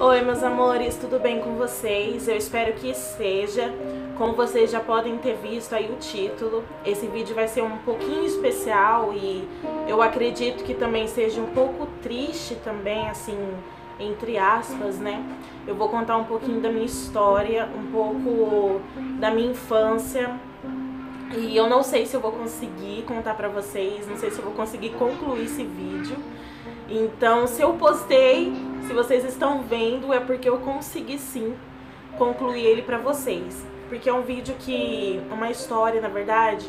Oi, meus amores, tudo bem com vocês? Eu espero que esteja. Como vocês já podem ter visto aí o título, esse vídeo vai ser um pouquinho especial e eu acredito que também seja um pouco triste também, assim, entre aspas, né? Eu vou contar um pouquinho da minha história, um pouco da minha infância. E eu não sei se eu vou conseguir contar pra vocês, não sei se eu vou conseguir concluir esse vídeo. Então, se eu postei, se vocês estão vendo, é porque eu consegui sim concluir ele pra vocês. Porque é um vídeo que, uma história, na verdade,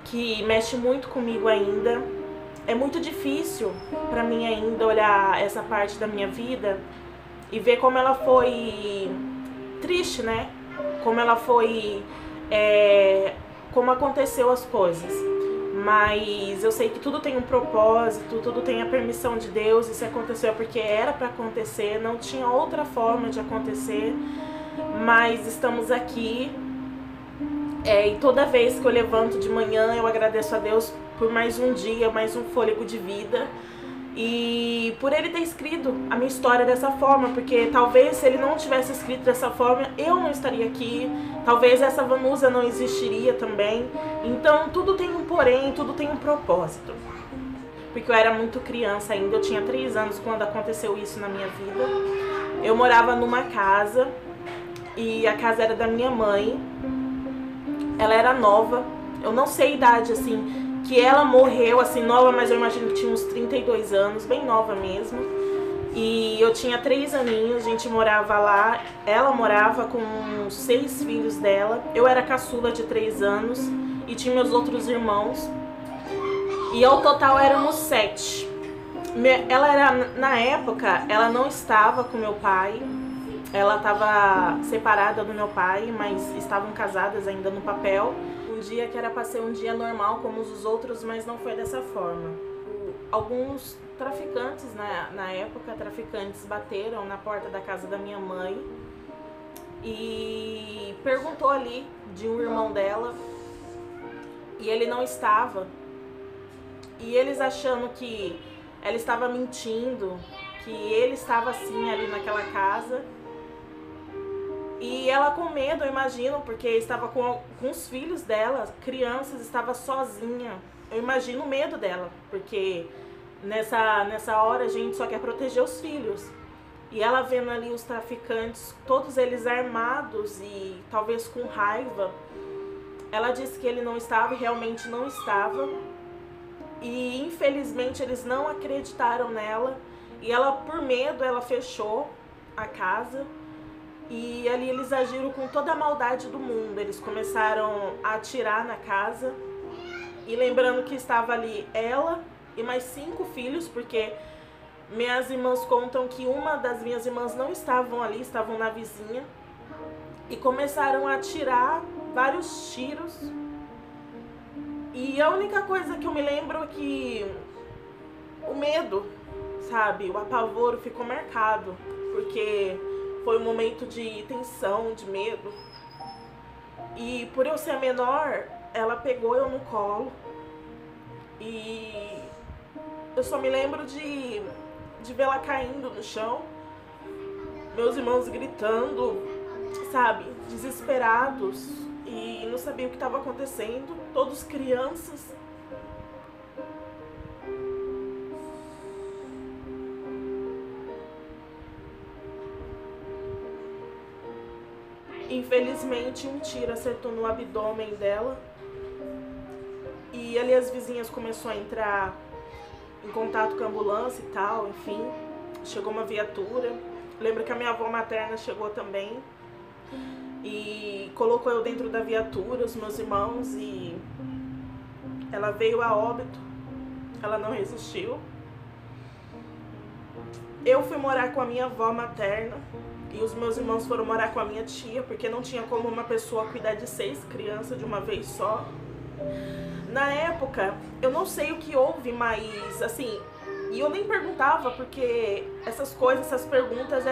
que mexe muito comigo ainda. É muito difícil pra mim ainda olhar essa parte da minha vida e ver como ela foi triste, né? Como ela foi... como aconteceu as coisas. Mas eu sei que tudo tem um propósito, tudo tem a permissão de Deus, e se aconteceu é porque era para acontecer, não tinha outra forma de acontecer, mas estamos aqui, e toda vez que eu levanto de manhã eu agradeço a Deus por mais um dia, mais um fôlego de vida, e por ele ter escrito a minha história dessa forma, porque talvez se ele não tivesse escrito dessa forma, eu não estaria aqui, talvez essa Vanusa não existiria também. Então tudo tem um porém, tudo tem um propósito. Porque eu era muito criança ainda, eu tinha 3 anos quando aconteceu isso na minha vida. Eu morava numa casa, e a casa era da minha mãe, ela era nova, eu não sei a idade assim, que ela morreu assim nova, mas eu imagino que tinha uns 32 anos, bem nova mesmo. E eu tinha 3 aninhos, a gente morava lá, ela morava com 6 filhos dela. Eu era caçula de 3 anos e tinha meus outros irmãos. E ao total éramos 7. Ela era, na época, ela não estava com meu pai. Ela estava separada do meu pai, mas estavam casadas ainda no papel. Um dia que era para ser um dia normal como os outros, mas não foi dessa forma. Alguns traficantes, na época, traficantes bateram na porta da casa da minha mãe e perguntou ali de um irmão dela, e ele não estava. E eles achando que ela estava mentindo, que ele estava assim ali naquela casa. E ela com medo, eu imagino, porque estava com os filhos dela, crianças, estava sozinha. Eu imagino o medo dela, porque nessa hora a gente só quer proteger os filhos. E ela vendo ali os traficantes, todos eles armados e talvez com raiva, ela disse que ele não estava e realmente não estava. E infelizmente eles não acreditaram nela. E ela, por medo, ela fechou a casa. E ali eles agiram com toda a maldade do mundo. Eles começaram a atirar na casa. E lembrando que estava ali ela e mais 5 filhos, porque minhas irmãs contam que uma das minhas irmãs não estavam ali, estavam na vizinha. E começaram a atirar vários tiros. E a única coisa que eu me lembro é que o medo, sabe, o apavoro ficou marcado, porque foi um momento de tensão, de medo. E por eu ser a menor, ela pegou eu no colo. E eu só me lembro de vê-la caindo no chão. Meus irmãos gritando, sabe, desesperados. E não sabiam o que estava acontecendo. Todos crianças. Infelizmente, um tiro acertou no abdômen dela. E ali as vizinhas começaram a entrar em contato com a ambulância e tal, enfim. Chegou uma viatura. Lembro que a minha avó materna chegou também. E colocou eu dentro da viatura, os meus irmãos, e ela veio a óbito. Ela não resistiu. Eu fui morar com a minha avó materna. E os meus irmãos foram morar com a minha tia, porque não tinha como uma pessoa cuidar de 6 crianças de uma vez só. Na época, eu não sei o que houve, mas assim, e eu nem perguntava, porque essas coisas, essas perguntas,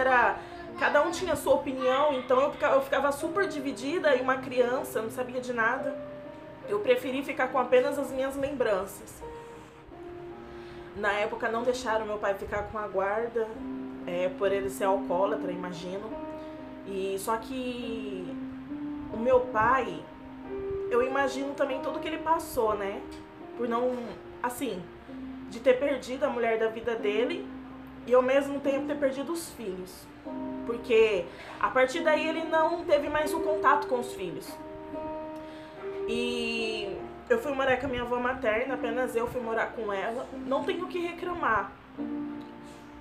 cada um tinha a sua opinião, então eu ficava super dividida, e uma criança, não sabia de nada. Eu preferi ficar com apenas as minhas lembranças. Na época não deixaram meu pai ficar com a guarda, por ele ser alcoólatra, imagino. E só que o meu pai, eu imagino também tudo que ele passou, né? Por não, assim, de ter perdido a mulher da vida dele e ao mesmo tempo ter perdido os filhos. Porque a partir daí ele não teve mais o contato com os filhos. E eu fui morar com a minha avó materna, apenas eu fui morar com ela. Não tenho o que reclamar.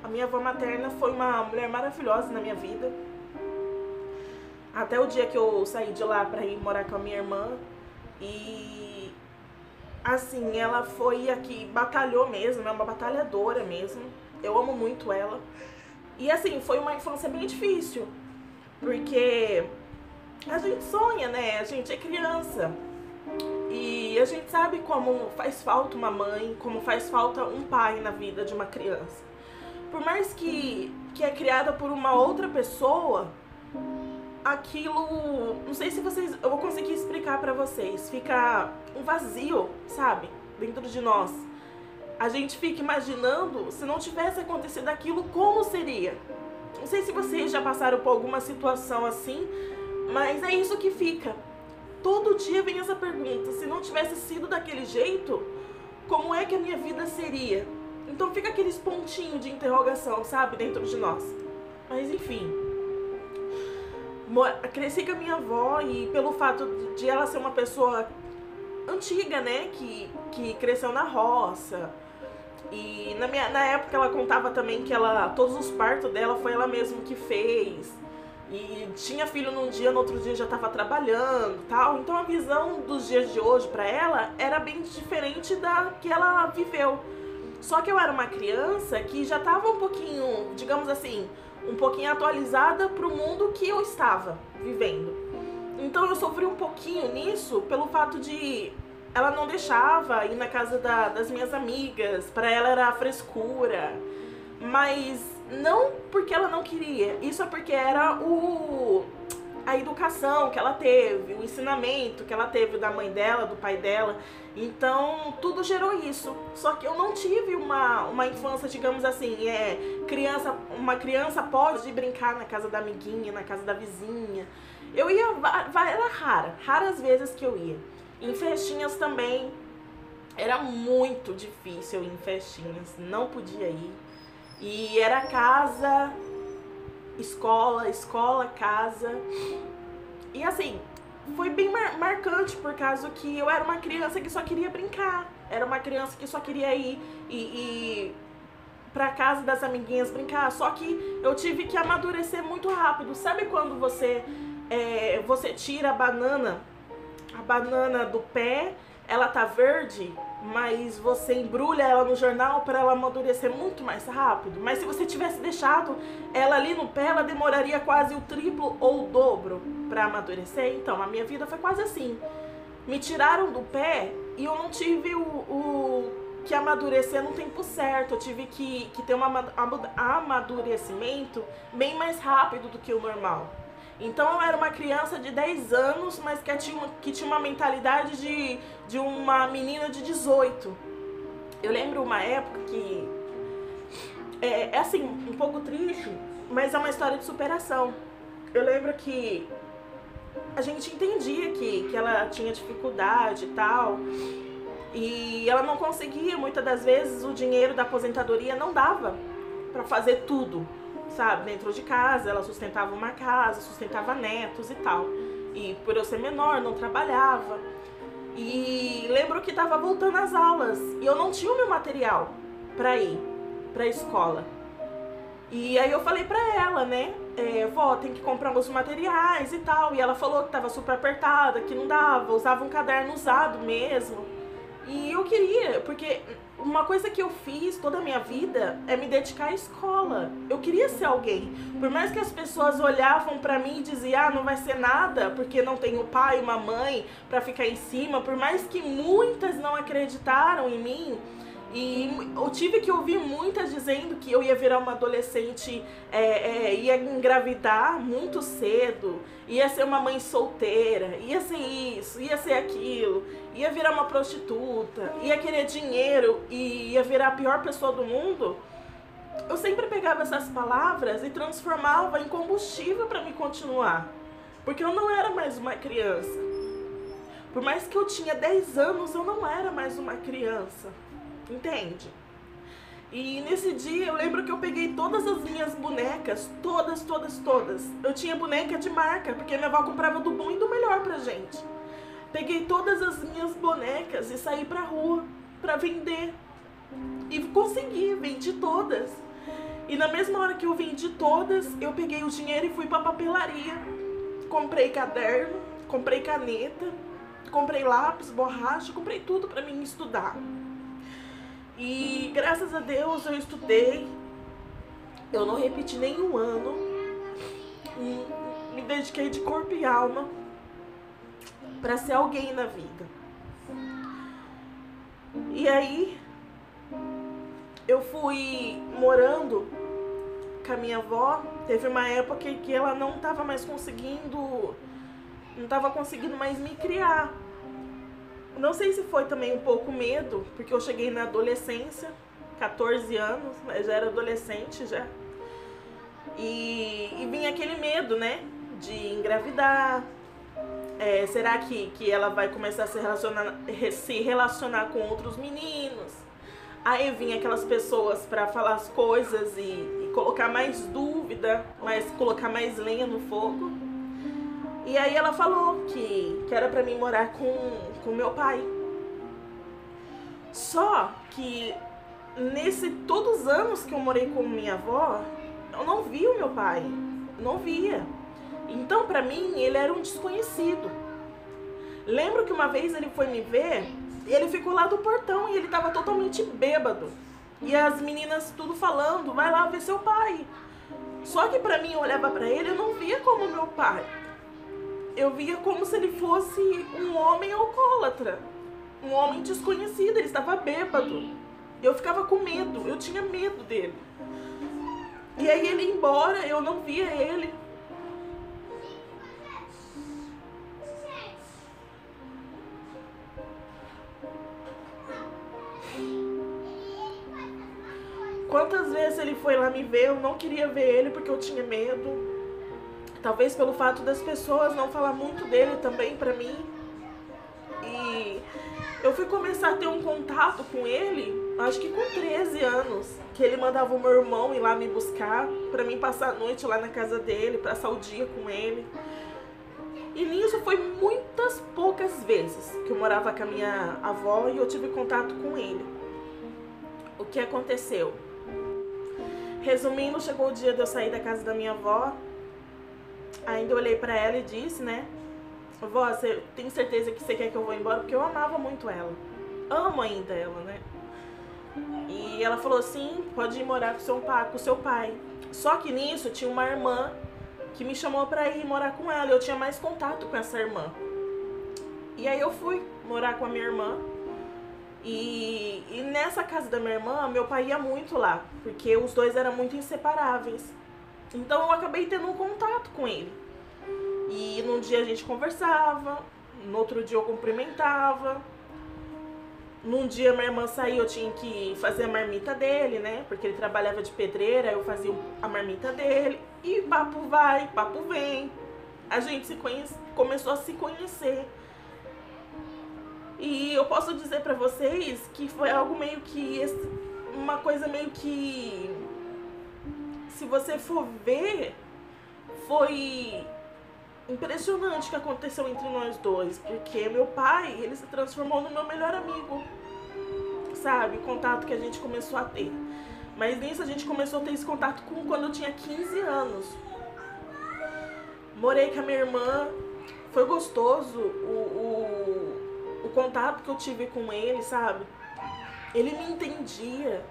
A minha avó materna foi uma mulher maravilhosa na minha vida. Até o dia que eu saí de lá pra ir morar com a minha irmã. E assim, ela foi aqui, batalhou mesmo, é uma batalhadora mesmo. Eu amo muito ela. E assim, foi uma infância bem difícil. Porque a gente sonha, né? A gente é criança. E a gente sabe como faz falta uma mãe, como faz falta um pai na vida de uma criança. Por mais que é criada por uma outra pessoa, aquilo, não sei se eu vou conseguir explicar pra vocês, fica um vazio, sabe, dentro de nós. A gente fica imaginando, se não tivesse acontecido aquilo, como seria. Não sei se vocês já passaram por alguma situação assim, mas é isso que fica. Todo dia vem essa pergunta, se não tivesse sido daquele jeito, como é que a minha vida seria? Então fica aqueles pontinhos de interrogação, sabe, dentro de nós. Mas enfim, cresci com a minha avó e pelo fato de ela ser uma pessoa antiga, né, que cresceu na roça. E na época ela contava também que todos os partos dela foi ela mesma que fez. E tinha filho num dia, no outro dia já estava trabalhando e tal. Então a visão dos dias de hoje para ela era bem diferente da que ela viveu. Só que eu era uma criança que já estava um pouquinho, digamos assim, um pouquinho atualizada para o mundo que eu estava vivendo. Então eu sofri um pouquinho nisso pelo fato de ela não deixava ir na casa das minhas amigas, para ela era frescura, mas não porque ela não queria, isso é porque era a educação que ela teve, o ensinamento que ela teve da mãe dela, do pai dela, então tudo gerou isso. Só que eu não tive uma infância, digamos assim, uma criança pode brincar na casa da amiguinha, na casa da vizinha. Eu ia, era raras vezes que eu ia. Em festinhas também, era muito difícil ir em festinhas, não podia ir. E era casa, escola, escola, casa. E assim, foi bem marcante por causa que eu era uma criança que só queria brincar. Era uma criança que só queria ir pra casa das amiguinhas brincar. Só que eu tive que amadurecer muito rápido. Sabe quando você tira a banana do pé, ela tá verde, mas você embrulha ela no jornal para ela amadurecer muito mais rápido. Mas se você tivesse deixado ela ali no pé, ela demoraria quase o triplo ou o dobro para amadurecer. Então a minha vida foi quase assim. Me tiraram do pé e eu não tive o que amadurecer no tempo certo. Eu tive que ter um amadurecimento bem mais rápido do que o normal. Então eu era uma criança de 10 anos, mas que tinha uma mentalidade de uma menina de 18. Eu lembro uma época que é assim, um pouco triste, mas é uma história de superação. Eu lembro que a gente entendia que ela tinha dificuldade e tal, e ela não conseguia, muitas das vezes o dinheiro da aposentadoria não dava pra fazer tudo, sabe, dentro de casa. Ela sustentava uma casa, sustentava netos e tal. E por eu ser menor, não trabalhava. E lembro que tava voltando às aulas e eu não tinha o meu material pra ir pra escola. E aí eu falei pra ela, né, vó, tem que comprar os materiais e tal. E ela falou que tava super apertada, que não dava, usava um caderno usado mesmo. E eu queria, porque uma coisa que eu fiz toda a minha vida é me dedicar à escola. Eu queria ser alguém. Por mais que as pessoas olhavam pra mim e diziam, não vai ser nada, porque não tenho pai e uma mãe pra ficar em cima. Por mais que muitas não acreditaram em mim, e eu tive que ouvir muitas dizendo que eu ia virar uma adolescente, ia engravidar muito cedo, ia ser uma mãe solteira, ia ser isso, ia ser aquilo, ia virar uma prostituta, ia querer dinheiro e ia virar a pior pessoa do mundo. eu sempre pegava essas palavras e transformava em combustível para me continuar. Porque eu não era mais uma criança. Por mais que eu tinha 10 anos, eu não era mais uma criança. Entende? E nesse dia eu lembro que eu peguei todas as minhas bonecas, todas. Eu tinha boneca de marca, porque minha avó comprava do bom e do melhor pra gente. Peguei todas as minhas bonecas e saí pra rua pra vender. E consegui, vendi todas. E na mesma hora que eu vendi todas, eu peguei o dinheiro e fui pra papelaria. Comprei caderno, comprei caneta, comprei lápis, borracha, comprei tudo pra mim estudar. E graças a Deus eu estudei, eu não repeti nenhum ano, me dediquei de corpo e alma para ser alguém na vida. E aí eu fui morando com a minha avó. Teve uma época que ela não estava mais conseguindo, mais me criar. Não sei se foi também um pouco medo, porque eu cheguei na adolescência, 14 anos, mas já era adolescente já. E vinha aquele medo, né, de engravidar. Será que ela vai começar a se relacionar com outros meninos? Aí vinha aquelas pessoas para falar as coisas e colocar mais dúvida, colocar mais lenha no fogo. E aí ela falou que era pra mim morar com meu pai. Só que todos os anos que eu morei com minha avó, eu não vi o meu pai, não via. Então pra mim ele era um desconhecido. Lembro que uma vez ele foi me ver, ele ficou lá do portão e ele tava totalmente bêbado. E as meninas tudo falando, vai lá ver seu pai. Só que pra mim eu olhava pra ele, eu não via como meu pai. Eu via como se ele fosse um homem alcoólatra, um homem desconhecido, ele estava bêbado. Eu ficava com medo, eu tinha medo dele. E aí ele ia embora, eu não via ele. Quantas vezes ele foi lá me ver, eu não queria ver ele porque eu tinha medo. Talvez pelo fato das pessoas não falar muito dele também pra mim. E eu fui começar a ter um contato com ele, acho que com 13 anos. Que ele mandava o meu irmão ir lá me buscar, pra mim passar a noite lá na casa dele, passar o dia com ele. E nisso foi muitas poucas vezes que eu morava com a minha avó e eu tive contato com ele. O que aconteceu? Resumindo, chegou o dia de eu sair da casa da minha avó. Ainda olhei pra ela e disse, né? Vó, você tem certeza que você quer que eu vou embora? Porque eu amava muito ela. Amo ainda ela, né? E ela falou assim, pode ir morar com seu pai. Só que nisso tinha uma irmã que me chamou pra ir morar com ela. Eu tinha mais contato com essa irmã. E aí eu fui morar com a minha irmã. E nessa casa da minha irmã, meu pai ia muito lá. Porque os dois eram muito inseparáveis. Então eu acabei tendo um contato com ele. E num dia a gente conversava, no outro dia eu cumprimentava. Num dia minha irmã saiu, eu tinha que fazer a marmita dele, né? Porque ele trabalhava de pedreira, eu fazia a marmita dele. E papo vai, papo vem. A gente começou a se conhecer. E eu posso dizer pra vocês que foi algo meio que... uma coisa meio que... se você for ver, foi impressionante o que aconteceu entre nós dois. Porque meu pai, ele se transformou no meu melhor amigo. Sabe? O contato que a gente começou a ter. Mas nisso a gente começou a ter esse contato quando eu tinha 15 anos. Morei com a minha irmã. Foi gostoso o contato que eu tive com ele, sabe? Ele me entendia.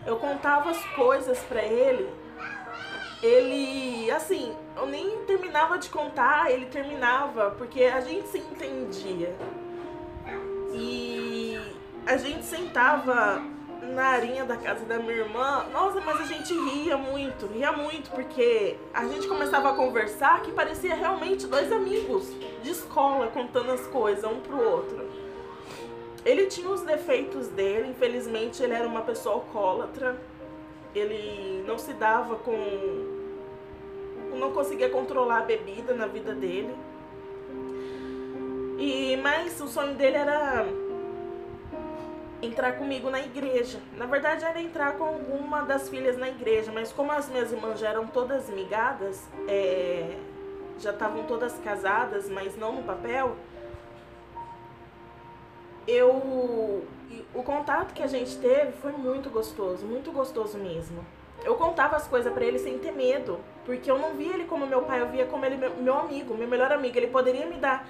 Eu contava as coisas pra ele. Ele, assim, eu nem terminava de contar, ele terminava, porque a gente se entendia. E a gente sentava na arinha da casa da minha irmã. Nossa, mas a gente ria muito, porque a gente começava a conversar que parecia realmente dois amigos de escola, contando as coisas um pro outro. Ele tinha os defeitos dele, infelizmente ele era uma pessoa alcoólatra. Ele não se dava com... não conseguia controlar a bebida na vida dele. Mas o sonho dele era entrar comigo na igreja. Na verdade era entrar com alguma das filhas na igreja, mas como as minhas irmãs já eram todas migadas, já estavam todas casadas, mas não no papel, o contato que a gente teve foi muito gostoso mesmo. Eu contava as coisas pra ele sem ter medo, porque eu não via ele como meu pai, eu via como ele meu amigo, meu melhor amigo. Ele poderia me dar,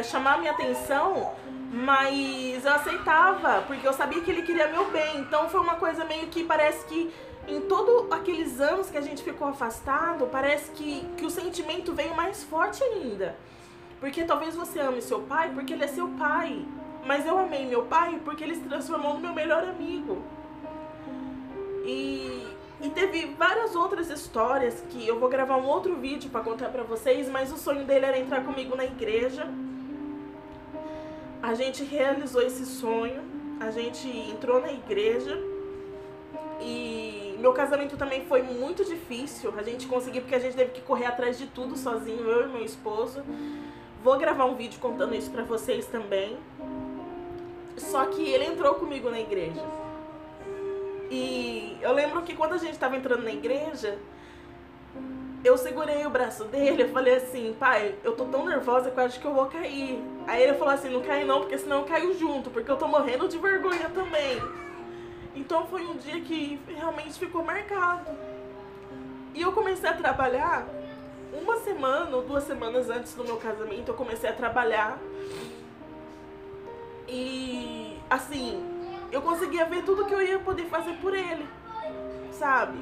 chamar minha atenção, mas eu aceitava, porque eu sabia que ele queria meu bem. Então foi uma coisa meio que parece que em todos aqueles anos que a gente ficou afastado, parece que o sentimento veio mais forte ainda. Porque talvez você ame seu pai porque ele é seu pai, mas eu amei meu pai porque ele se transformou no meu melhor amigo. E teve várias outras histórias que eu vou gravar um outro vídeo pra contar pra vocês, mas o sonho dele era entrar comigo na igreja. A gente realizou esse sonho, a gente entrou na igreja e meu casamento também foi muito difícil. A gente conseguiu porque a gente teve que correr atrás de tudo sozinho, eu e meu esposo. Vou gravar um vídeo contando isso pra vocês também. Só que ele entrou comigo na igreja. E eu lembro que quando a gente estava entrando na igreja, eu segurei o braço dele, eu falei assim: pai, eu tô tão nervosa que eu acho que eu vou cair. Aí ele falou assim: não cai não, porque senão eu caio junto, porque eu tô morrendo de vergonha também. Então foi um dia que realmente ficou marcado. E eu comecei a trabalhar, uma semana ou 2 semanas antes do meu casamento, eu comecei a trabalhar. E assim, eu conseguia ver tudo que eu ia poder fazer por ele, sabe?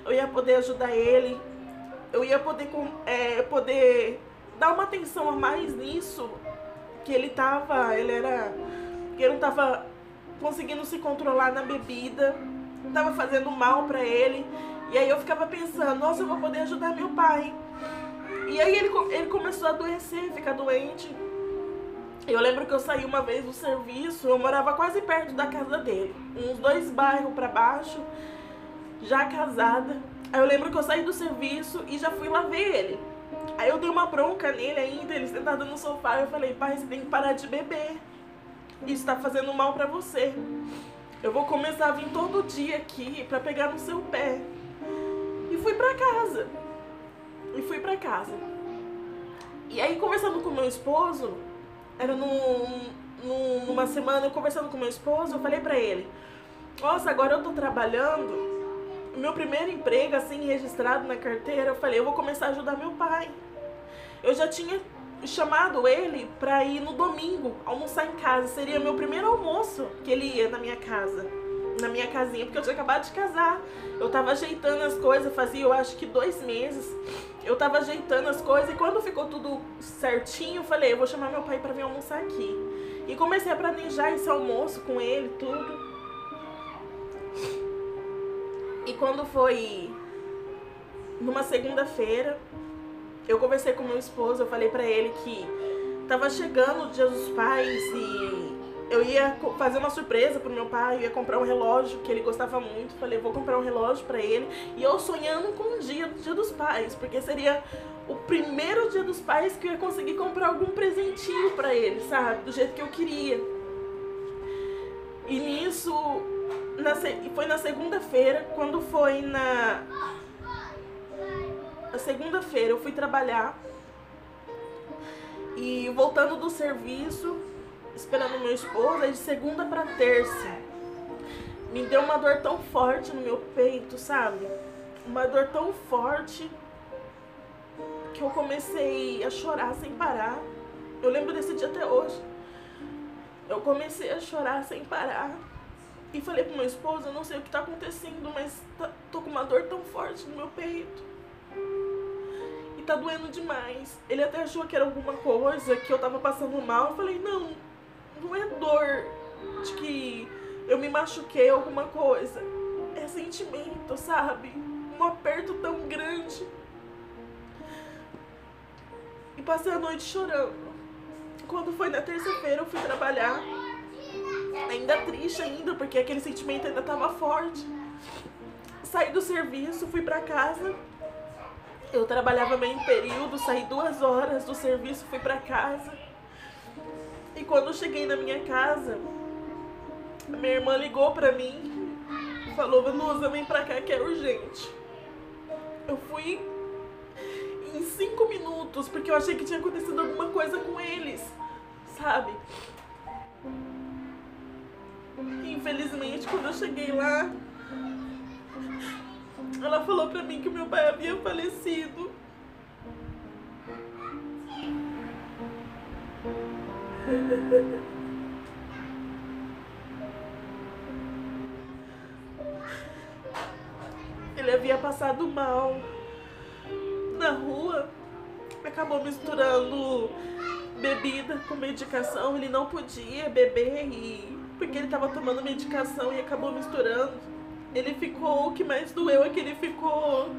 Eu ia poder ajudar ele, eu ia poder dar uma atenção a mais nisso, que ele não tava conseguindo se controlar na bebida, tava fazendo mal pra ele. E aí eu ficava pensando: nossa, eu vou poder ajudar meu pai. E aí ele começou a adoecer, ficar doente. Eu lembro que eu saí uma vez do serviço, eu morava quase perto da casa dele, uns 2 bairros pra baixo, já casada. Aí eu lembro que eu saí do serviço e já fui lá ver ele. Aí eu dei uma bronca nele ainda, ele sentado no sofá. Eu falei: pai, você tem que parar de beber, isso tá fazendo mal pra você. Eu vou começar a vir todo dia aqui pra pegar no seu pé. E fui pra casa. E aí, conversando com meu esposo, era numa semana, eu conversando com meu esposo, eu falei pra ele: nossa, agora eu tô trabalhando, meu primeiro emprego, assim, registrado na carteira. Eu falei: eu vou começar a ajudar meu pai. Eu já tinha chamado ele pra ir no domingo, almoçar em casa. Seria meu primeiro almoço que ele ia na minha casa, na minha casinha, porque eu tinha acabado de casar. Eu tava ajeitando as coisas, fazia eu acho que 2 meses. Eu tava ajeitando as coisas e quando ficou tudo certinho, eu falei: eu vou chamar meu pai pra vir almoçar aqui. E comecei a planejar esse almoço com ele, tudo. E quando foi numa segunda-feira, eu conversei com meu esposo, eu falei pra ele que tava chegando o Dia dos Pais e eu ia fazer uma surpresa pro meu pai, eu ia comprar um relógio que ele gostava muito. Falei: vou comprar um relógio pra ele. E eu sonhando com o Dia dos Pais, porque seria o primeiro Dia dos Pais que eu ia conseguir comprar algum presentinho pra ele, sabe? Do jeito que eu queria. E nisso, foi na segunda-feira, quando foi na segunda-feira eu fui trabalhar. E voltando do serviço, esperando meu esposo, aí de segunda pra terça, me deu uma dor tão forte no meu peito, sabe? Uma dor tão forte que eu comecei a chorar sem parar. Eu lembro desse dia até hoje. Eu comecei a chorar sem parar. E falei pro meu esposo: eu não sei o que tá acontecendo, mas tô com uma dor tão forte no meu peito. E tá doendo demais. Ele até achou que era alguma coisa, que eu tava passando mal. Eu falei: não é dor de que eu me machuquei alguma coisa. É sentimento, sabe? Um aperto tão grande. E passei a noite chorando. Quando foi na terça-feira eu fui trabalhar, ainda triste ainda, porque aquele sentimento ainda tava forte. saí do serviço, fui pra casa. Eu trabalhava meio período, saí 2 horas do serviço, fui pra casa. E quando eu cheguei na minha casa, a minha irmã ligou pra mim e falou: Vanusa, vem pra cá que é urgente. Eu fui em 5 minutos, porque eu achei que tinha acontecido alguma coisa com eles, sabe? Infelizmente, quando eu cheguei lá, ela falou pra mim que o meu pai havia falecido. Ele havia passado mal na rua, acabou misturando bebida com medicação. Ele não podia beber porque ele estava tomando medicação e acabou misturando. Ele ficou, o que mais doeu é que ele ficou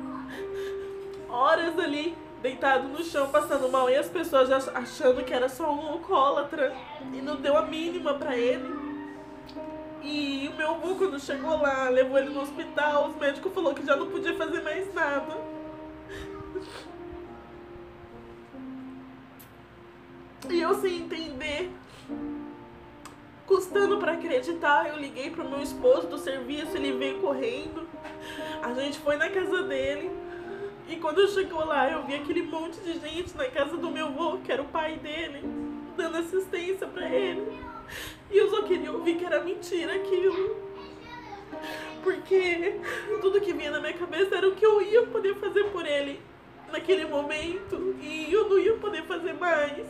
horas ali deitado no chão passando mal e as pessoas já achando que era só um alcoólatra e não deu a mínima pra ele. E o meu avô, quando chegou lá, levou ele no hospital, os médicos falaram que já não podia fazer mais nada. E eu sem entender, custando pra acreditar, eu liguei pro meu esposo do serviço, ele veio correndo. A gente foi na casa dele. E quando eu chegou lá, eu vi aquele monte de gente na casa do meu avô, que era o pai dele, dando assistência pra ele. E eu só queria ouvir que era mentira aquilo. Porque tudo que vinha na minha cabeça era o que eu ia poder fazer por ele naquele momento. E eu não ia poder fazer mais.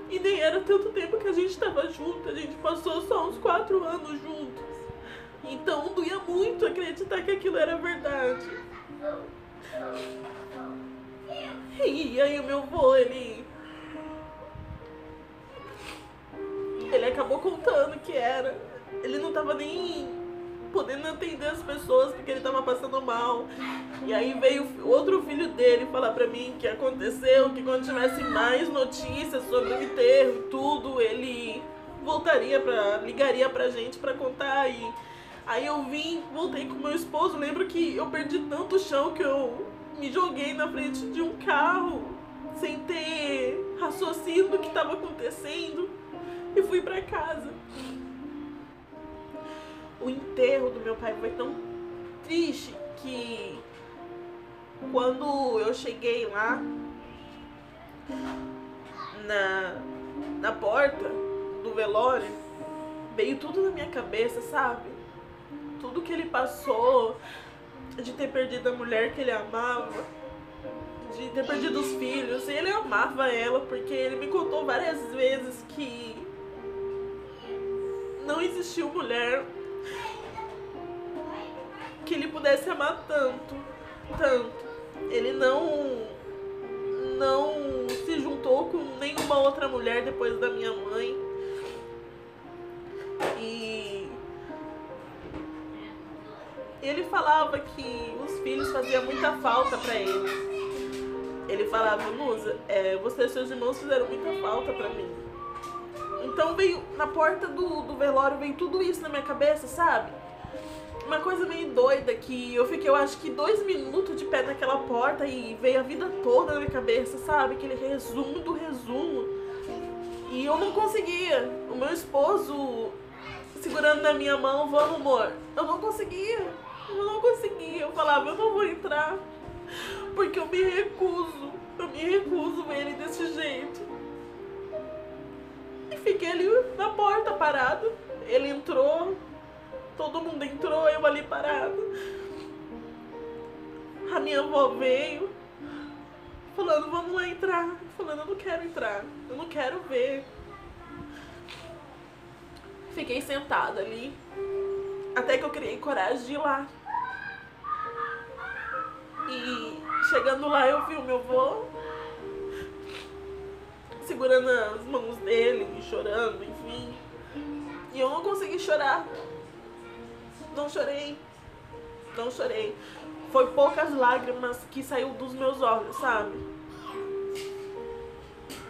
E nem era tanto tempo que a gente estava junto, a gente passou só uns 4 anos juntos. Então doía muito acreditar que aquilo era verdade. E aí o meu avô, ele acabou contando que era. Ele não tava nem podendo atender as pessoas porque ele tava passando mal. E aí veio outro filho dele falar pra mim que aconteceu, que quando tivesse mais notícias sobre o enterro e tudo, ele ligaria pra gente pra contar. E aí eu voltei com meu esposo. Lembro que eu perdi tanto chão que eu me joguei na frente de um carro sem ter raciocínio do que estava acontecendo e fui pra casa. O enterro do meu pai foi tão triste que quando eu cheguei lá na porta do velório, veio tudo na minha cabeça, sabe? Tudo que ele passou, de ter perdido a mulher que ele amava, de ter perdido os filhos. E ele amava ela porque ele me contou várias vezes que não existiu mulher que ele pudesse amar tanto. Ele não se juntou com nenhuma outra mulher depois da minha mãe. E ele falava que os filhos faziam muita falta pra ele. Ele falava: Nusa, você e seus irmãos fizeram muita falta pra mim. Então veio, na porta do velório, veio tudo isso na minha cabeça, sabe? Uma coisa meio doida que eu fiquei, eu acho que 2 minutos de pé naquela porta e veio a vida toda na minha cabeça, sabe? Aquele resumo do resumo. E eu não conseguia. O meu esposo segurando na minha mão: vamos, amor. Eu não conseguia. Eu falava: eu não vou entrar porque eu me recuso ver ele desse jeito. E fiquei ali na porta parado. Ele entrou, todo mundo entrou, eu ali parado. A minha avó veio falando: vamos lá entrar. Falando: eu não quero entrar, eu não quero ver. Fiquei sentada ali até que eu criei coragem de ir lá. E chegando lá, eu vi o meu avô segurando as mãos dele, chorando, enfim. E eu não consegui chorar. Não chorei. Foi poucas lágrimas que saiu dos meus olhos, sabe?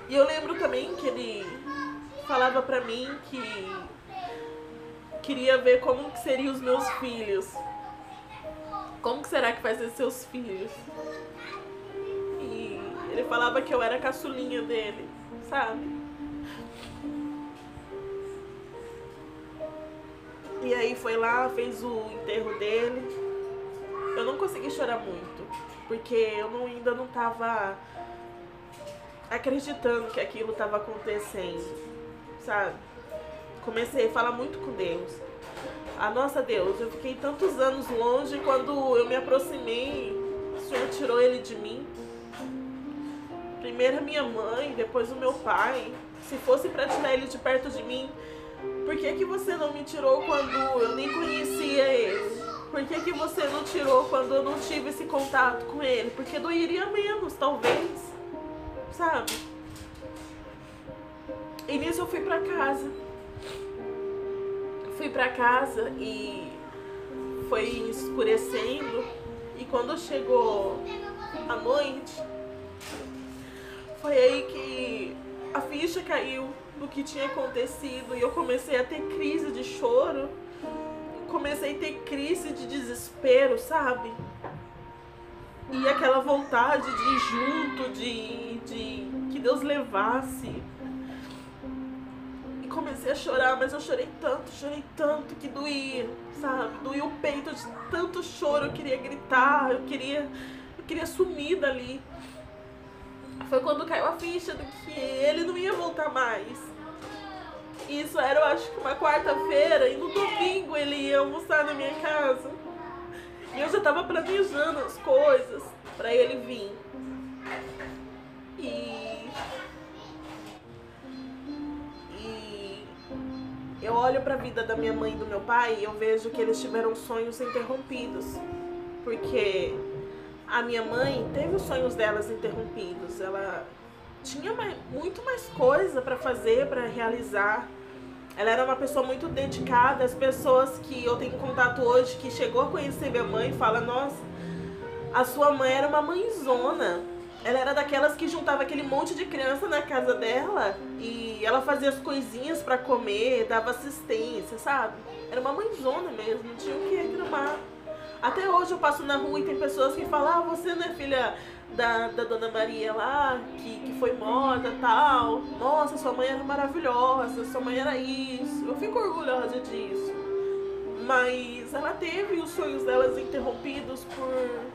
E eu lembro também que ele falava pra mim que queria ver como que seriam os meus filhos. Como que será que vai ser seus filhos? E ele falava que eu era a caçulinha dele, sabe? E aí foi lá, fez o enterro dele. Eu não consegui chorar muito, porque eu ainda não tava acreditando que aquilo tava acontecendo, sabe? Comecei a falar muito com Deus. Ah, nossa Deus, eu fiquei tantos anos longe, quando eu me aproximei, o Senhor tirou ele de mim. Primeiro a minha mãe, depois o meu pai. Se fosse pra tirar ele de perto de mim, por que que você não me tirou quando eu nem conhecia ele? Por que que você não tirou quando eu não tive esse contato com ele? Porque doeria menos, talvez, sabe? E nisso eu fui pra casa. Fui pra casa e foi escurecendo. E quando chegou a noite, foi aí que a ficha caiu do que tinha acontecido. E eu comecei a ter crise de choro. Comecei a ter crise de desespero, sabe? E aquela vontade de ir junto, de que Deus levasse. E comecei a chorar, mas eu chorei tanto que doía, sabe? Doía o peito de tanto choro, eu queria gritar, eu queria sumir dali. Foi quando caiu a ficha do que ele não ia voltar mais. Isso era, eu acho que uma quarta-feira, e no domingo ele ia almoçar na minha casa. E eu já tava planejando as coisas pra ele vir. E eu olho pra vida da minha mãe e do meu pai e eu vejo que eles tiveram sonhos interrompidos. Porque a minha mãe teve os sonhos delas interrompidos. Ela tinha muito mais coisa pra fazer, pra realizar. Ela era uma pessoa muito dedicada. As pessoas que eu tenho contato hoje, que chegou a conhecer minha mãe, falam: nossa, a sua mãe era uma mãezona. Ela era daquelas que juntava aquele monte de criança na casa dela e ela fazia as coisinhas pra comer, dava assistência, sabe? Era uma mãezona mesmo, não tinha o que reclamar. Até hoje eu passo na rua e tem pessoas que falam: ah, você não é filha da Dona Maria lá, que foi morta e tal. Nossa, sua mãe era maravilhosa, sua mãe era isso. Eu fico orgulhosa disso. Mas ela teve os sonhos delas interrompidos por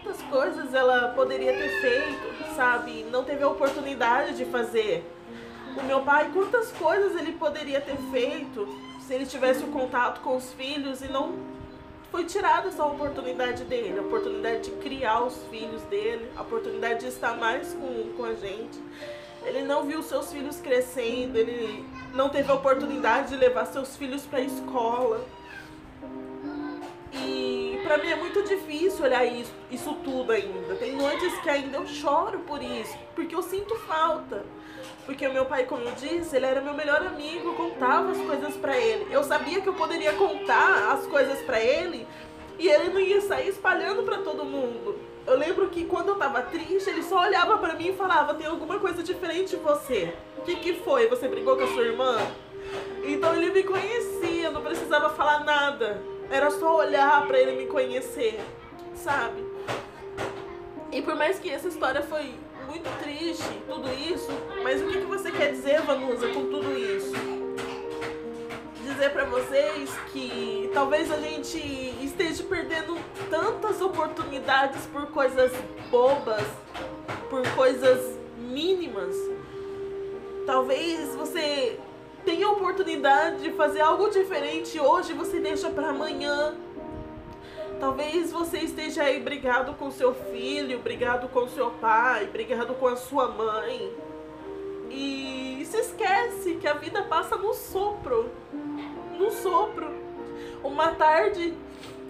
muitas coisas ela poderia ter feito, sabe? Não teve a oportunidade de fazer. O meu pai, quantas coisas ele poderia ter feito se ele tivesse o contato com os filhos, e não foi tirada essa oportunidade dele, a oportunidade de criar os filhos dele, a oportunidade de estar mais com a gente. Ele não viu seus filhos crescendo, ele não teve a oportunidade de levar seus filhos para a escola. E pra mim é muito difícil olhar isso tudo ainda. Tem noites que ainda eu choro por isso, porque eu sinto falta. Porque o meu pai, como eu disse, ele era meu melhor amigo, eu contava as coisas pra ele. Eu sabia que eu poderia contar as coisas pra ele e ele não ia sair espalhando pra todo mundo. Eu lembro que quando eu tava triste, ele só olhava pra mim e falava: tem alguma coisa diferente em você. O que foi? Você brigou com a sua irmã? Então ele me conhecia, não precisava falar nada. Era só olhar pra ele me conhecer, sabe? E por mais que essa história foi muito triste, tudo isso, mas o que você quer dizer, Vanusa, com tudo isso? Dizer pra vocês que talvez a gente esteja perdendo tantas oportunidades por coisas bobas, por coisas mínimas. Talvez você tenha a oportunidade de fazer algo diferente hoje, você deixa pra amanhã. Talvez você esteja aí brigado com seu filho, brigado com seu pai, brigado com a sua mãe. E se esquece que a vida passa no sopro. No sopro. Uma tarde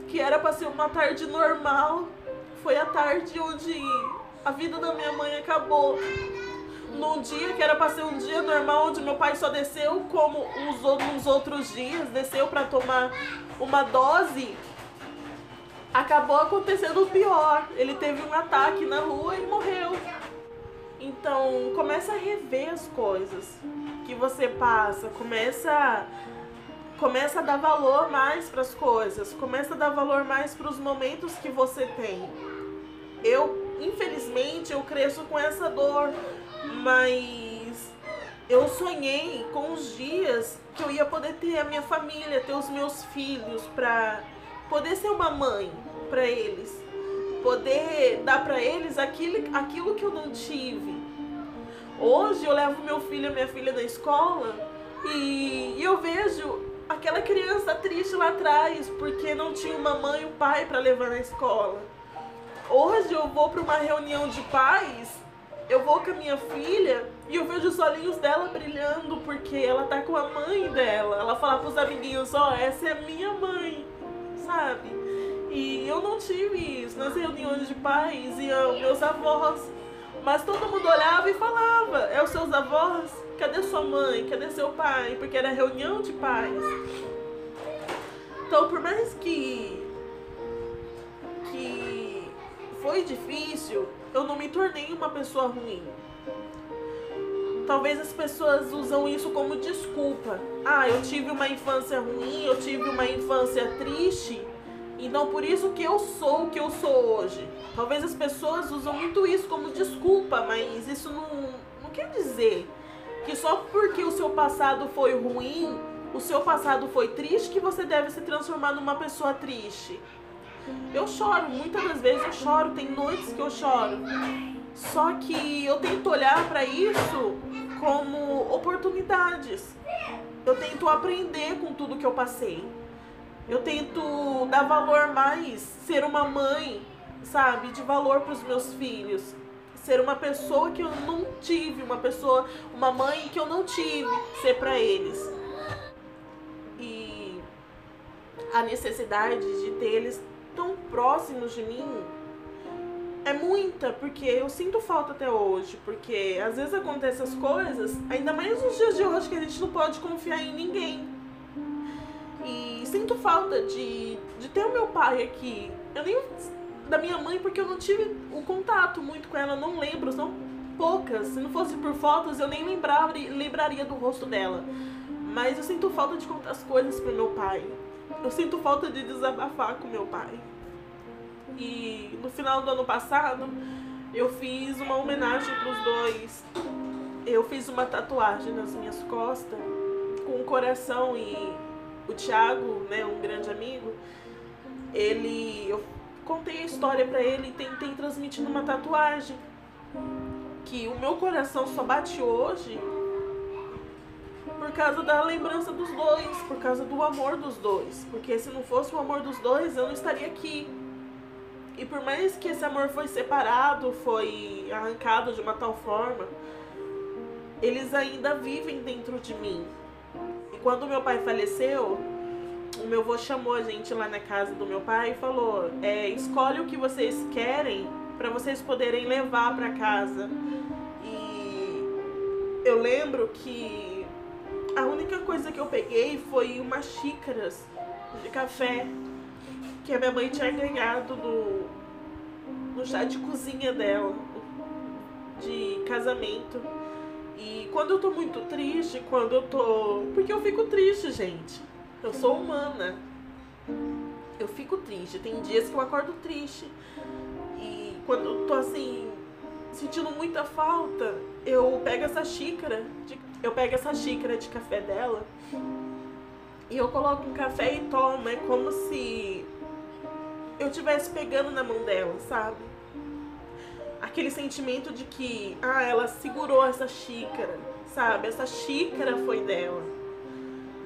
que era pra ser uma tarde normal, foi a tarde onde a vida da minha mãe acabou. Num dia que era pra ser um dia normal, onde meu pai só desceu como nos outros dias, desceu pra tomar uma dose, acabou acontecendo o pior. Ele teve um ataque na rua e morreu. Então, começa a rever as coisas que você passa, começa Começa a dar valor mais para as coisas, começa a dar valor mais para os momentos que você tem. Infelizmente, eu cresço com essa dor, mas eu sonhei com os dias que eu ia poder ter a minha família, ter os meus filhos, para poder ser uma mãe para eles, poder dar para eles aquilo que eu não tive. Hoje eu levo meu filho e minha filha na escola e eu vejo aquela criança triste lá atrás porque não tinha uma mãe e um pai para levar na escola. Hoje eu vou para uma reunião de pais, eu vou com a minha filha e eu vejo os olhinhos dela brilhando porque ela tá com a mãe dela. Ela fala pros amiguinhos, ó, essa é a minha mãe, sabe? E eu não tive isso nas reuniões de pais e meus avós. Mas todo mundo olhava e falava, é os seus avós? Cadê sua mãe? Cadê seu pai? Porque era reunião de pais. Então, por mais que foi difícil, eu não me tornei uma pessoa ruim. Talvez as pessoas usam isso como desculpa. Ah, eu tive uma infância ruim, eu tive uma infância triste, então por isso que eu sou o que eu sou hoje. Talvez as pessoas usam muito isso como desculpa, mas isso não quer dizer que só porque o seu passado foi ruim, o seu passado foi triste, que você deve se transformar numa pessoa triste. Eu choro, muitas das vezes eu choro, tem noites que eu choro. Só que eu tento olhar para isso como oportunidades. Eu tento aprender com tudo que eu passei. Eu tento dar valor mais, ser uma mãe, sabe, de valor para os meus filhos. Ser uma pessoa que eu não tive, uma mãe que eu não tive, ser para eles. E a necessidade de ter eles tão próximos de mim é muita, porque eu sinto falta até hoje, porque às vezes acontecem as coisas, ainda mais nos dias de hoje, que a gente não pode confiar em ninguém. E sinto falta de ter o meu pai aqui. Eu nem da minha mãe, porque eu não tive o contato muito com ela, eu não lembro, são poucas. Se não fosse por fotos, eu nem lembraria do rosto dela. Mas eu sinto falta de contar as coisas pro meu pai. Eu sinto falta de desabafar com meu pai. E no final do ano passado, eu fiz uma homenagem pros dois. Eu fiz uma tatuagem nas minhas costas, com um coração, e o Thiago, né, um grande amigo, eu contei a história pra ele e tentei transmitir numa tatuagem. Que o meu coração só bate hoje por causa da lembrança dos dois, por causa do amor dos dois. Porque se não fosse o amor dos dois, eu não estaria aqui. E por mais que esse amor foi separado, foi arrancado de uma tal forma, eles ainda vivem dentro de mim. E quando meu pai faleceu, o meu avô chamou a gente lá na casa do meu pai e falou, escolhe o que vocês querem para vocês poderem levar para casa. E eu lembro que a única coisa que eu peguei foi umas xícaras de café que a minha mãe tinha ganhado no chá de cozinha dela, de casamento. E quando eu tô muito triste, porque eu fico triste, gente. Eu sou humana. Eu fico triste. Tem dias que eu acordo triste. E quando eu tô assim, sentindo muita falta, eu pego essa xícara de café dela e eu coloco um café e tomo. É como se eu estivesse pegando na mão dela, sabe? Aquele sentimento de que, ela segurou essa xícara, sabe? Essa xícara foi dela.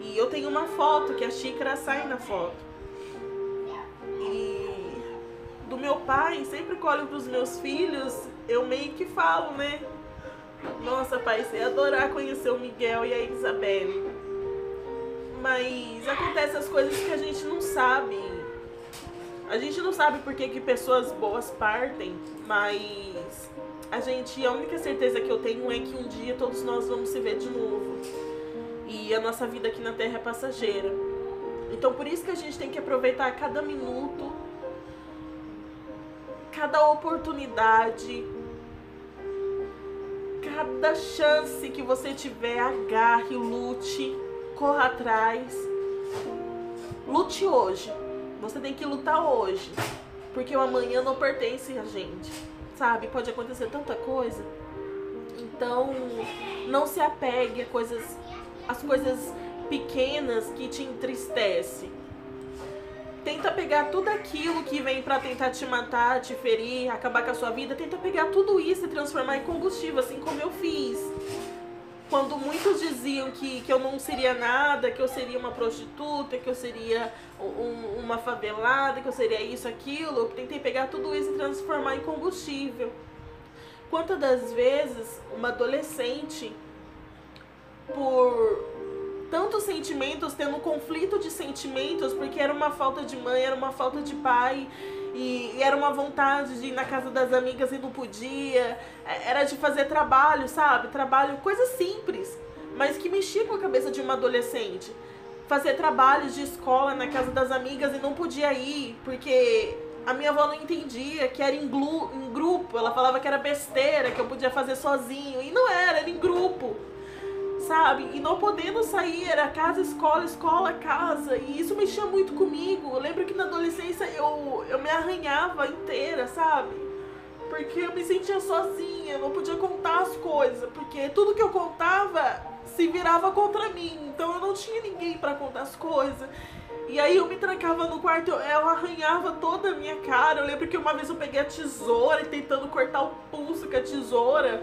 E eu tenho uma foto que a xícara sai na foto. E do meu pai, sempre que olho pros meus filhos, eu meio que falo, né? Nossa, pai, você ia adorar conhecer o Miguel e a Isabelle. Mas acontecem as coisas que a gente não sabe. A gente não sabe por que pessoas boas partem, mas a única certeza que eu tenho é que um dia todos nós vamos se ver de novo. E a nossa vida aqui na Terra é passageira. Então por isso que a gente tem que aproveitar cada minuto, cada oportunidade, cada chance que você tiver, agarre, lute, corra atrás. Lute hoje. Você tem que lutar hoje. Porque o amanhã não pertence a gente. Sabe? Pode acontecer tanta coisa. Então, não se apegue às coisas pequenas que te entristecem. Tenta pegar tudo aquilo que vem pra tentar te matar, te ferir, acabar com a sua vida. Tenta pegar tudo isso e transformar em combustível, assim como eu fiz. Quando muitos diziam que eu não seria nada, que eu seria uma prostituta, que eu seria uma favelada, que eu seria isso, aquilo, eu tentei pegar tudo isso e transformar em combustível. Quantas das vezes uma adolescente, por tantos sentimentos, tendo um conflito de sentimentos, porque era uma falta de mãe, era uma falta de pai, e era uma vontade de ir na casa das amigas e não podia, era de fazer trabalho, sabe? Trabalho, coisa simples, mas que mexia com a cabeça de uma adolescente. Fazer trabalhos de escola na casa das amigas e não podia ir, porque a minha avó não entendia que era em grupo. Ela falava que era besteira, que eu podia fazer sozinho, e não era em grupo, sabe? E não podendo sair, era casa, escola, casa. E isso mexia muito comigo. Eu lembro que na adolescência eu me arranhava inteira, sabe? Porque eu me sentia sozinha, eu não podia contar as coisas, porque tudo que eu contava se virava contra mim. Então eu não tinha ninguém pra contar as coisas. E aí eu me trancava no quarto, eu arranhava toda a minha cara. Eu lembro que uma vez eu peguei a tesoura e tentando cortar o pulso com a tesoura.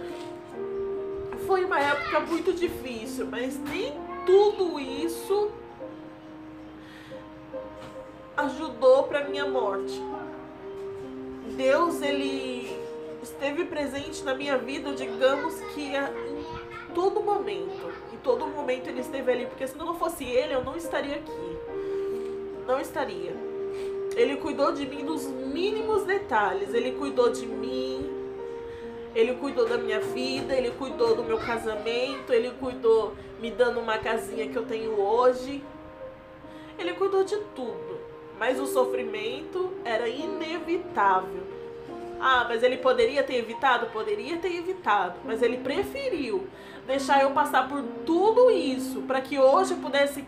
Foi uma época muito difícil, mas nem tudo isso ajudou para minha morte. Deus, ele esteve presente na minha vida, digamos que em todo momento. Em todo momento ele esteve ali, porque se não fosse ele, eu não estaria aqui. Não estaria. Ele cuidou de mim nos mínimos detalhes. Ele cuidou de mim. Ele cuidou da minha vida, ele cuidou do meu casamento, ele cuidou me dando uma casinha que eu tenho hoje. Ele cuidou de tudo, mas o sofrimento era inevitável. Ah, mas ele poderia ter evitado? Poderia ter evitado, mas ele preferiu deixar eu passar por tudo isso para que hoje eu pudesse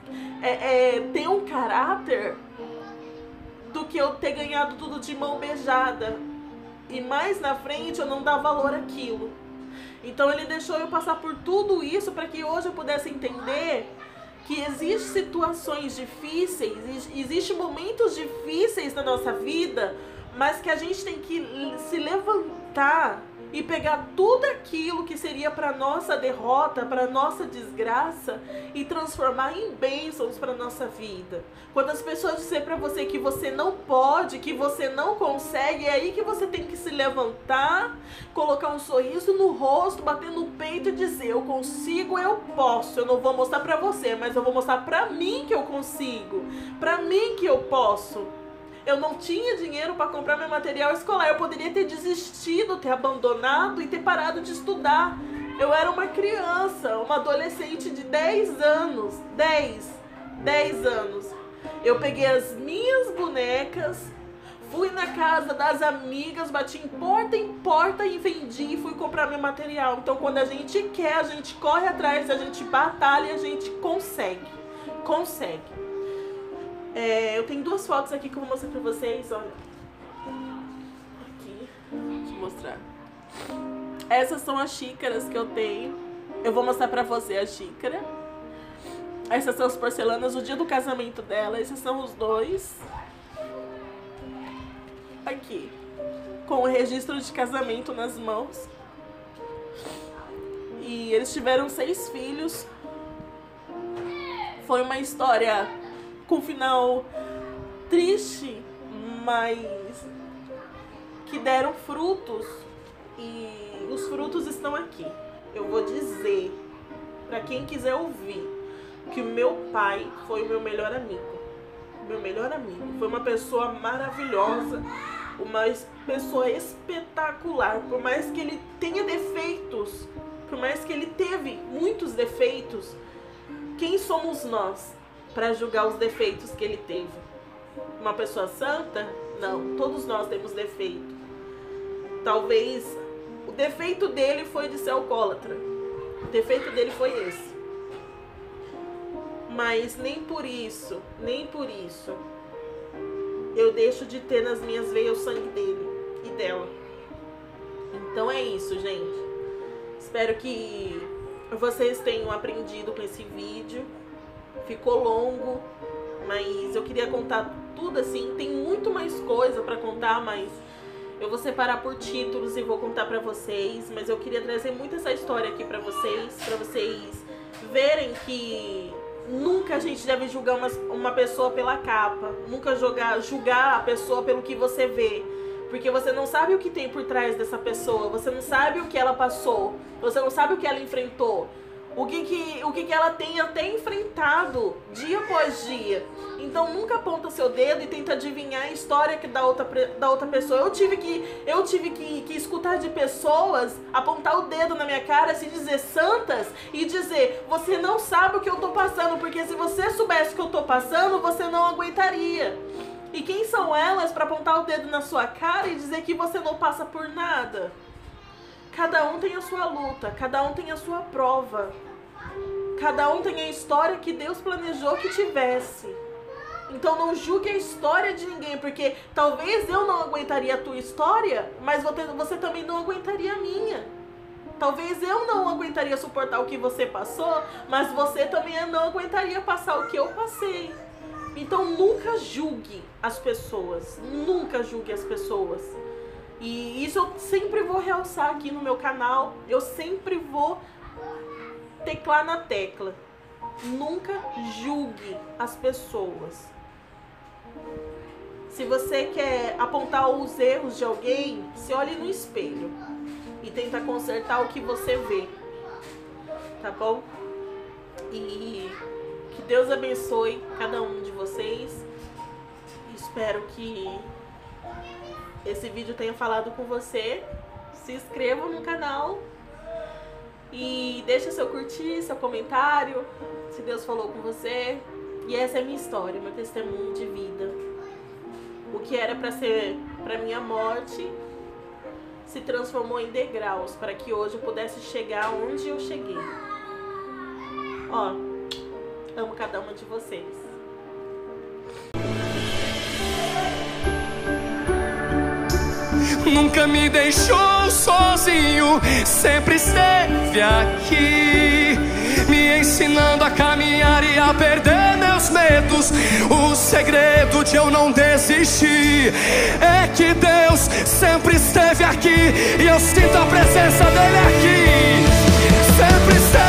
ter um caráter do que eu ter ganhado tudo de mão beijada. E mais na frente eu não dar valor àquilo. Então ele deixou eu passar por tudo isso para que hoje eu pudesse entender que existem situações difíceis, existem momentos difíceis na nossa vida, mas que a gente tem que se levantar e pegar tudo aquilo que seria para nossa derrota, para nossa desgraça e transformar em bênçãos para nossa vida. Quando as pessoas disserem para você que você não pode, que você não consegue, é aí que você tem que se levantar, colocar um sorriso no rosto, bater no peito e dizer: eu consigo, eu posso. Eu não vou mostrar para você, mas eu vou mostrar para mim que eu consigo, para mim que eu posso. Eu não tinha dinheiro para comprar meu material escolar. Eu poderia ter desistido, ter abandonado e ter parado de estudar. Eu era uma criança, uma adolescente de 10 anos. 10 anos. Eu peguei as minhas bonecas, fui na casa das amigas, bati em porta e vendi e fui comprar meu material. Então quando a gente quer, a gente corre atrás, a gente batalha e a gente consegue. Eu tenho duas fotos aqui que eu vou mostrar pra vocês, olha. Aqui, deixa eu mostrar. Essas são as xícaras que eu tenho. Eu vou mostrar pra você a xícara. Essas são as porcelanas do dia do casamento dela. Esses são os dois. Aqui, com o registro de casamento nas mãos. E eles tiveram 6 filhos. Foi uma história com final triste, mas que deram frutos, e os frutos estão aqui. Eu vou dizer para quem quiser ouvir que o meu pai foi o meu melhor amigo. Meu melhor amigo. Foi uma pessoa maravilhosa, uma pessoa espetacular. Por mais que ele tenha defeitos, por mais que ele teve muitos defeitos, quem somos nós para julgar os defeitos que ele teve? Uma pessoa santa? Não, todos nós temos defeito. Talvez o defeito dele foi de ser alcoólatra. O defeito dele foi esse. Mas nem por isso eu deixo de ter nas minhas veias o sangue dele e dela. Então é isso, gente. Espero que vocês tenham aprendido com esse vídeo. Ficou longo, mas eu queria contar tudo assim. Tem muito mais coisa pra contar, mas eu vou separar por títulos e vou contar pra vocês. Mas eu queria trazer muito essa história aqui pra vocês verem que nunca a gente deve julgar uma pessoa pela capa. Nunca julgar a pessoa pelo que você vê. Porque você não sabe o que tem por trás dessa pessoa. Você não sabe o que ela passou. Você não sabe o que ela enfrentou. O que ela tem até enfrentado dia após dia. Então nunca aponta seu dedo e tenta adivinhar a história da outra pessoa. Eu tive que escutar de pessoas apontar o dedo na minha cara, se dizer santas e dizer: você não sabe o que eu tô passando, porque se você soubesse o que eu tô passando, você não aguentaria. E quem são elas para apontar o dedo na sua cara e dizer que você não passa por nada? Cada um tem a sua luta, cada um tem a sua prova. Cada um tem a história que Deus planejou que tivesse. Então não julgue a história de ninguém, porque talvez eu não aguentaria a tua história, mas você também não aguentaria a minha. Talvez eu não aguentaria suportar o que você passou, mas você também não aguentaria passar o que eu passei. Então nunca julgue as pessoas, nunca julgue as pessoas. E isso eu sempre vou realçar aqui no meu canal, eu sempre vou teclar na tecla. Nunca julgue as pessoas. Se você quer apontar os erros de alguém, se olhe no espelho e tenta consertar o que você vê, tá bom? E que Deus abençoe cada um de vocês. Espero que esse vídeo tenha falado com você. Se inscreva no canal e deixa seu curtir, seu comentário, se Deus falou com você. E essa é a minha história, meu testemunho de vida. O que era para ser para minha morte se transformou em degraus para que hoje eu pudesse chegar onde eu cheguei. Ó, amo cada uma de vocês. Nunca me deixou sozinho, sempre esteve aqui, me ensinando a caminhar e a perder meus medos. O segredo de eu não desistir é que Deus sempre esteve aqui, e eu sinto a presença dele aqui. Sempre esteve